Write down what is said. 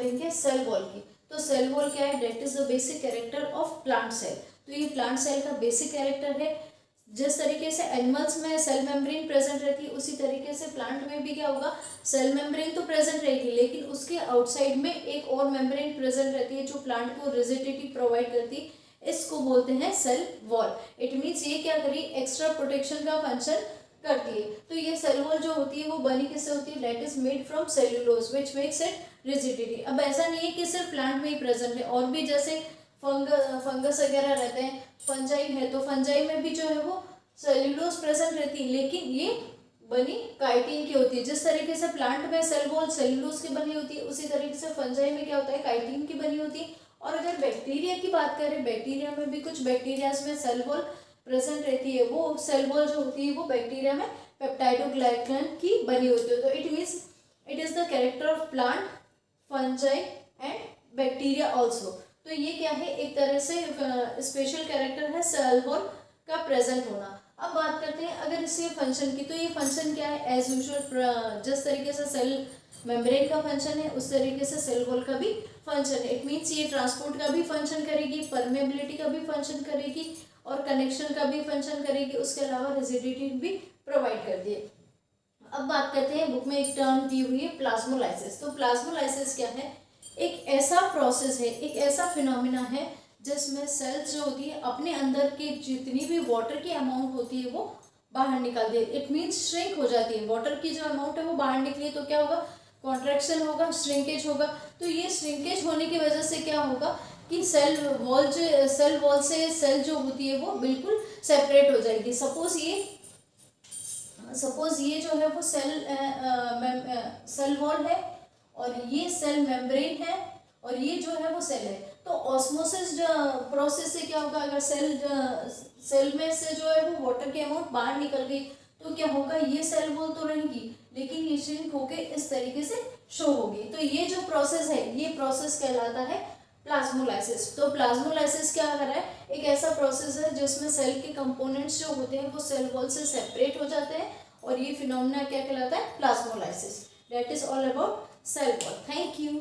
करेंगे cell wall की। तो सेल वॉल क्या है, that is the basic character of plant cell. तो ये प्लांट सेल का बेसिक कैरेक्टर है। जिस तरीके से एनिमल्स में सेल मेम्ब्रेन प्रेजेंट रहती है, उसी तरीके से प्लांट में भी क्या होगा, सेल मेम्ब्रेन तो प्रेजेंट रहेगी, लेकिन उसके आउटसाइड में एक और मेम्ब्रेन प्रेजेंट रहती है जो प्लांट को रिजिडिटी प्रोवाइड करती है। इसको बोलते हैं सेल वॉल। इट मीन्स ये क्या करी, एक्स्ट्रा प्रोटेक्शन का फंक्शन करती है। तो ये सेल वॉल जो होती है वो बनी किससे होती है, that is made from cellulose which makes it rigidity. अब ऐसा नहीं है कि सिर्फ प्लांट में ही प्रेजेंट है, और भी जैसे फंगस वगैरह रहते हैं, फंजाई है, तो फंजाई में भी जो है वो सेल्यूलोज प्रेजेंट रहती है, लेकिन ये बनी काइटिन की होती है। जिस तरीके से प्लांट में सेल वॉल सेल्यूलोज की बनी होती है, उसी तरीके से फंजाई में क्या होता है, काइटिन की बनी होती है। और अगर बैक्टीरिया की बात करें, बैक्टीरिया में भी कुछ बैक्टीरियाज में सेल वॉल प्रेजेंट रहती है। वो सेल वॉल जो होती है वो बैक्टीरिया में पेप्टाइडोग्लाइकन की बनी होती है। तो it means it is the character of plant, fungi and bacteria also. तो ये क्या है, एक तरह से स्पेशल कैरेक्टर है सेल वॉल का प्रेजेंट होना। अब बात करते हैं अगर इससे फंक्शन की, तो ये फंक्शन क्या है, एज यूजुअल जिस तरीके से सेल मेम्ब्रेन का फंक्शन है उस तरीके से सेल वॉल का भी फंक्शन है। इट मीन्स ये ट्रांसपोर्ट का भी फंक्शन करेगी, परमेबिलिटी का भी फंक्शन करेगी, और कनेक्शन का भी फंक्शन करेगी, उसके अलावा रिजिडिटी भी प्रोवाइड करती है। अब बात करते हैं, बुक में एक टर्म दी हुई है प्लाज्मोलाइसिस। तो प्लाज्मोलाइसिस क्या है, एक ऐसा प्रोसेस है, एक ऐसा फिनोमिना है जिसमें सेल्स जो होती है अपने अंदर की जितनी भी वाटर की अमाउंट होती है वो बाहर निकालती है। इट मीन्स श्रिंक हो जाती है, वाटर की जो अमाउंट है वो बाहर निकली, तो क्या होगा, कॉन्ट्रैक्शन होगा, श्रिंकेज होगा। तो ये श्रिंकेज होने की वजह से क्या होगा कि सेल वॉल से सेल जो होती है वो बिल्कुल सेपरेट हो जाएगी। सपोज ये जो है वो सेल वॉल है, और ये सेल मेम्ब्रेन है, और ये जो है वो सेल है। तो ऑस्मोसिस प्रोसेस से क्या होगा, अगर सेल में से जो है वो वाटर की अमाउंट बाहर निकल गई, तो क्या होगा, ये सेल वॉल तो रहेगी, लेकिन ये श्रिंक होके इस तरीके से शो होगी। तो ये जो प्रोसेस है, ये प्रोसेस कहलाता है प्लाज्मोलाइसिस। तो प्लाज्मोलाइसिस क्या कर रहा है, एक ऐसा प्रोसेस है जिसमें सेल के कंपोनेंट्स जो होते हैं वो सेल वॉल से सेपरेट हो जाते हैं, और ये फिनोमेना क्या कहलाता है, plasmolysis. That is all about cell wall. Thank you.